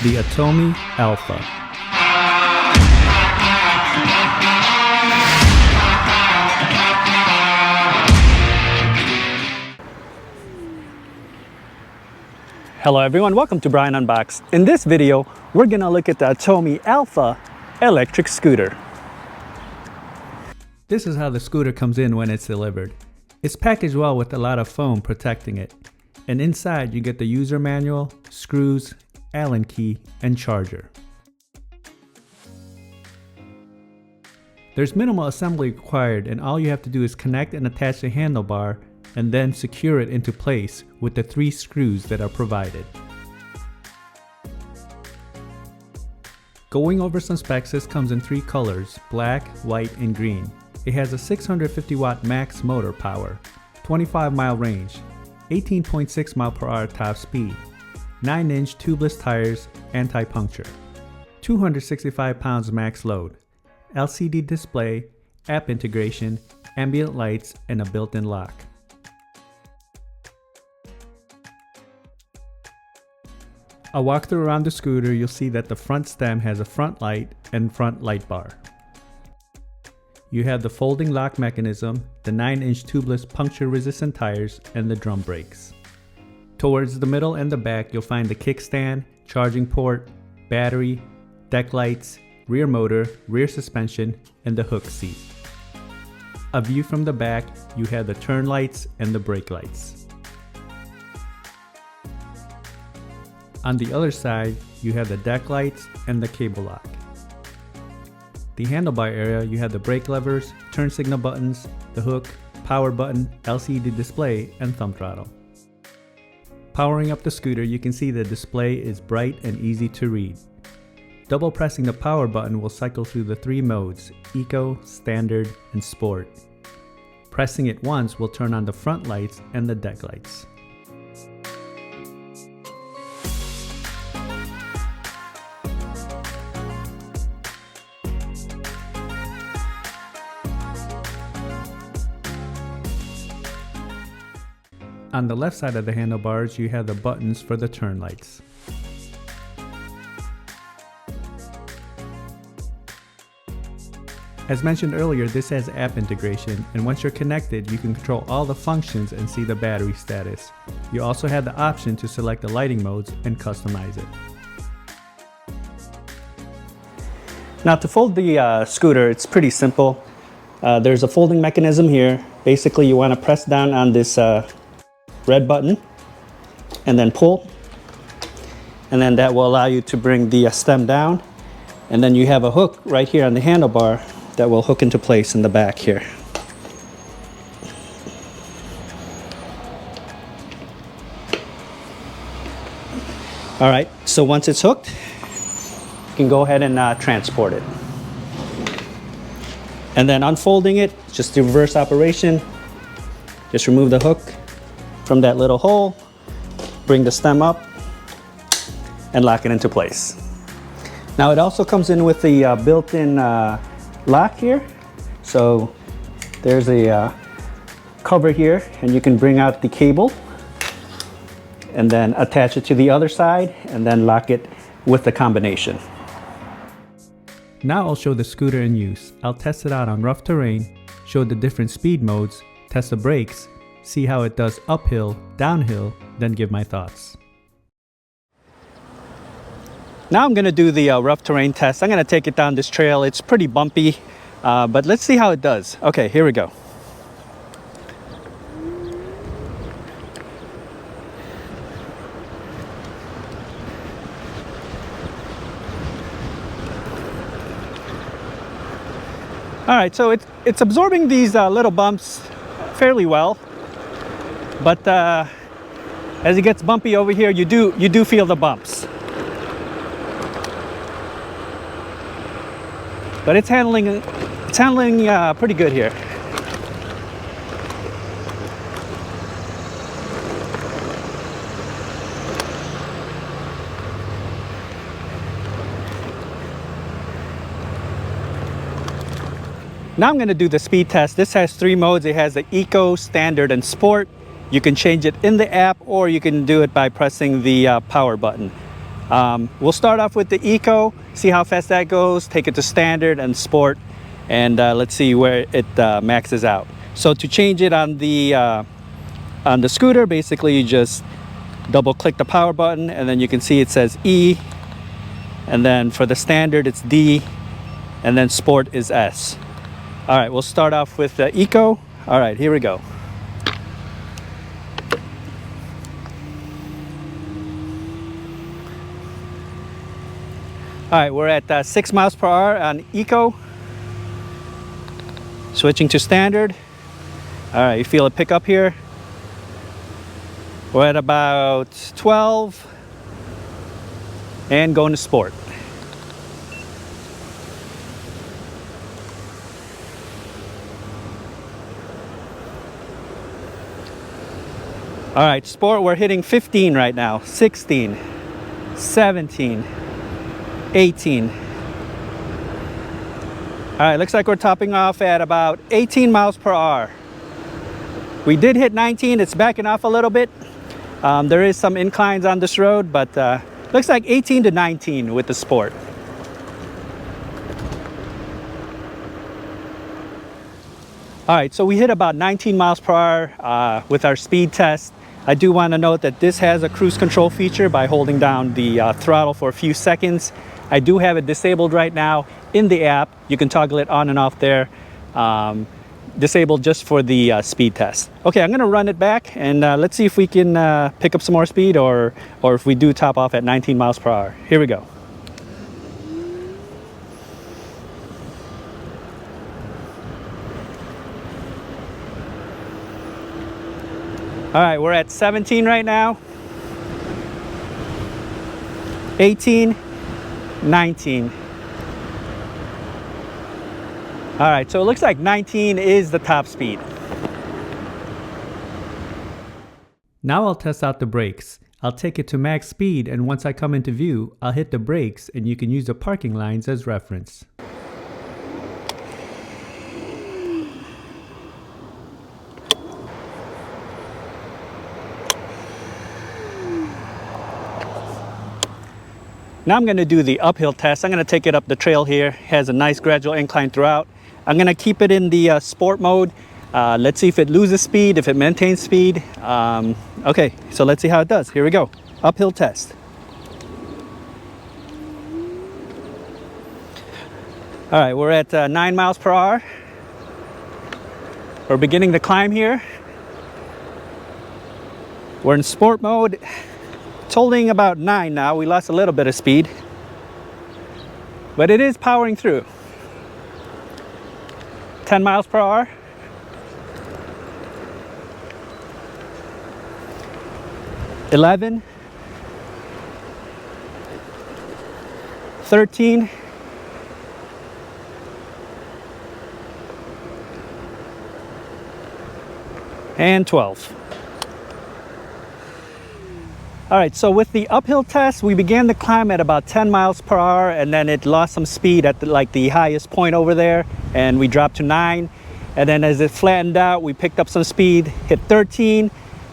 the Atomi Alpha. Hello everyone, welcome to Brian Unboxed. In this video, we're gonna look at the Atomi Alpha Electric Scooter. This is how the scooter comes in when it's delivered. It's packaged well with a lot of foam protecting it. And inside you get the user manual, screws, Allen key, and charger. There's minimal assembly required, and all you have to do is connect and attach the handlebar and then secure it into place with the 3 screws that are provided. Going over some specs, this comes in 3 colors, black, white, and green. It has a 650 watt max motor power, 25 mile range, 18.6 mile per hour top speed, 9-inch tubeless tires, anti-puncture, 265 pounds max load, LCD display, app integration, ambient lights, and a built-in lock. A walkthrough around the scooter, you'll see that the front stem has a front light and front light bar. You have the folding lock mechanism, the 9-inch tubeless puncture-resistant tires, and the drum brakes. Towards the middle and the back, you'll find the kickstand, charging port, battery, deck lights, rear motor, rear suspension, and the hook seat. A view from the back, you have the turn lights and the brake lights. On the other side, you have the deck lights and the cable lock. The handlebar area, you have the brake levers, turn signal buttons, the hook, power button, LCD display, and thumb throttle. Powering up the scooter, you can see the display is bright and easy to read. Double pressing the power button will cycle through the 3 modes, Eco, Standard, and Sport. Pressing it once will turn on the front lights and the deck lights. On the left side of the handlebars, you have the buttons for the turn lights. As mentioned earlier, this has app integration, and once you're connected, you can control all the functions and see the battery status. You also have the option to select the lighting modes and customize it. Now to fold the scooter, it's pretty simple. There's a folding mechanism here. Basically, you want to press down on this red button and then pull, and then that will allow you to bring the stem down, and then you have a hook right here on the handlebar that will hook into place in the back here. Alright, so once it's hooked, you can go ahead and transport it. And then unfolding it, just the reverse operation. Just remove the hook from that little hole, bring the stem up, and lock it into place. Now it also comes in with the built-in lock here. So there's a cover here, and you can bring out the cable and then attach it to the other side and then lock it with the combination. Now I'll show the scooter in use. I'll test it out on rough terrain, show the different speed modes, test the brakes, see how it does uphill, downhill, then give my thoughts. Now I'm going to do the rough terrain test. I'm going to take it down this trail. It's pretty bumpy, but let's see how it does. Okay, here we go. All right, so it's absorbing these little bumps fairly well. But as it gets bumpy over here, you do feel the bumps. But it's handling pretty good here. Now I'm going to do the speed test. This has 3 modes. It has the Eco, Standard, and Sport. You can change it in the app, or you can do it by pressing the power button. We'll start off with the Eco, see how fast that goes, take it to standard and sport, and let's see where it maxes out. So to change it on the scooter, basically you just double click the power button, and then you can see it says E, and then for the standard it's D, and then sport is S. All right, we'll start off with the Eco. All right, here we go. All right, we're at 6 miles per hour on Eco. Switching to standard. All right, you feel it pick up here. We're at about 12 and going to sport. All right, sport, we're hitting 15 right now, 16, 17, 18. All right, looks like we're topping off at about 18 miles per hour. We did hit 19, it's backing off a little bit. There is some inclines on this road, but looks like 18 to 19 with the sport. All right, so we hit about 19 miles per hour with our speed test. I do want to note that this has a cruise control feature by holding down the throttle for a few seconds. I do have it disabled right now in the app. You can toggle it on and off there. Disabled just for the speed test. Okay, I'm going to run it back and let's see if we can pick up some more speed or if we do top off at 19 miles per hour. Here we go. All right, we're at 17 right now. 18, 19. All right, so it looks like 19 is the top speed. Now I'll test out the brakes. I'll take it to max speed, and once I come into view, I'll hit the brakes and you can use the parking lines as reference. Now I'm going to do the uphill test. I'm going to take it up the trail here. It has a nice gradual incline throughout. I'm going to keep it in the sport mode. Let's see if it loses speed, if it maintains speed. Okay, so let's see how it does. Here we go. Uphill test. All right, we're at 9 miles per hour. We're beginning the climb here. We're in sport mode. It's holding about 9 now. We lost a little bit of speed, but it is powering through. 10 miles per hour. 11, 13, and 12. All right, so with the uphill test, we began the climb at about 10 miles per hour, and then it lost some speed at the highest point over there, and we dropped to 9. And then as it flattened out, we picked up some speed, hit 13,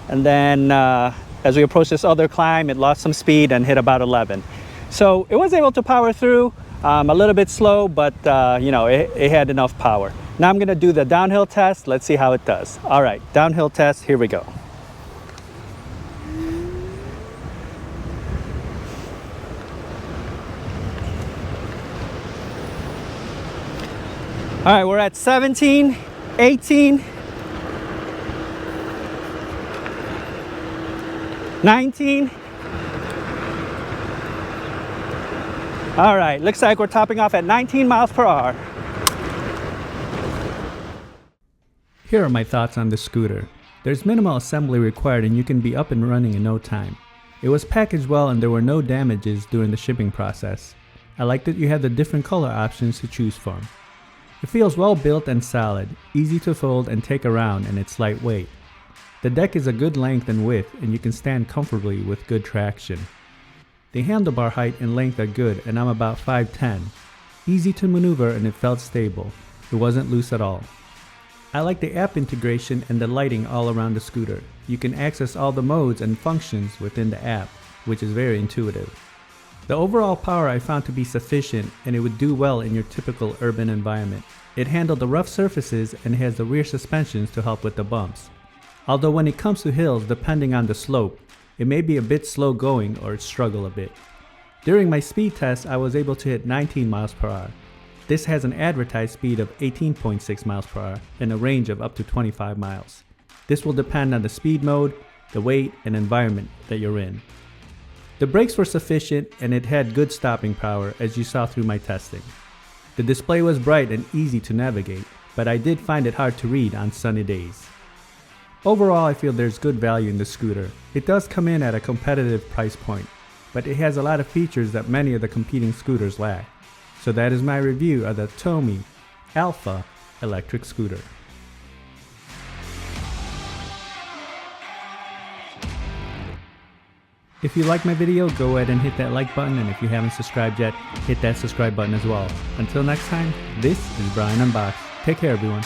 and then as we approached this other climb, it lost some speed and hit about 11. So it was able to power through, a little bit slow, but you know, it had enough power. Now I'm gonna do the downhill test. Let's see how it does. All right, downhill test, here we go. All right, we're at 17, 18, 19. All right, looks like we're topping off at 19 miles per hour. Here are my thoughts on the scooter. There's minimal assembly required and you can be up and running in no time. It was packaged well and there were no damages during the shipping process. I like that you have the different color options to choose from. It feels well built and solid, easy to fold and take around, and it's lightweight. The deck is a good length and width and you can stand comfortably with good traction. The handlebar height and length are good and I'm about 5'10". Easy to maneuver and it felt stable. It wasn't loose at all. I like the app integration and the lighting all around the scooter. You can access all the modes and functions within the app, which is very intuitive. The overall power I found to be sufficient, and it would do well in your typical urban environment. It handled the rough surfaces and has the rear suspensions to help with the bumps. Although when it comes to hills, depending on the slope, it may be a bit slow going or struggle a bit. During my speed test, I was able to hit 19 miles per hour. This has an advertised speed of 18.6 miles per hour and a range of up to 25 miles. This will depend on the speed mode, the weight, and environment that you're in. The brakes were sufficient and it had good stopping power, as you saw through my testing. The display was bright and easy to navigate, but I did find it hard to read on sunny days. Overall, I feel there's good value in the scooter. It does come in at a competitive price point, but it has a lot of features that many of the competing scooters lack. So that is my review of the Atomi Alpha Electric Scooter. If you like my video, go ahead and hit that like button, and if you haven't subscribed yet, hit that subscribe button as well. Until next time, this is Brian Unboxed. Take care, everyone.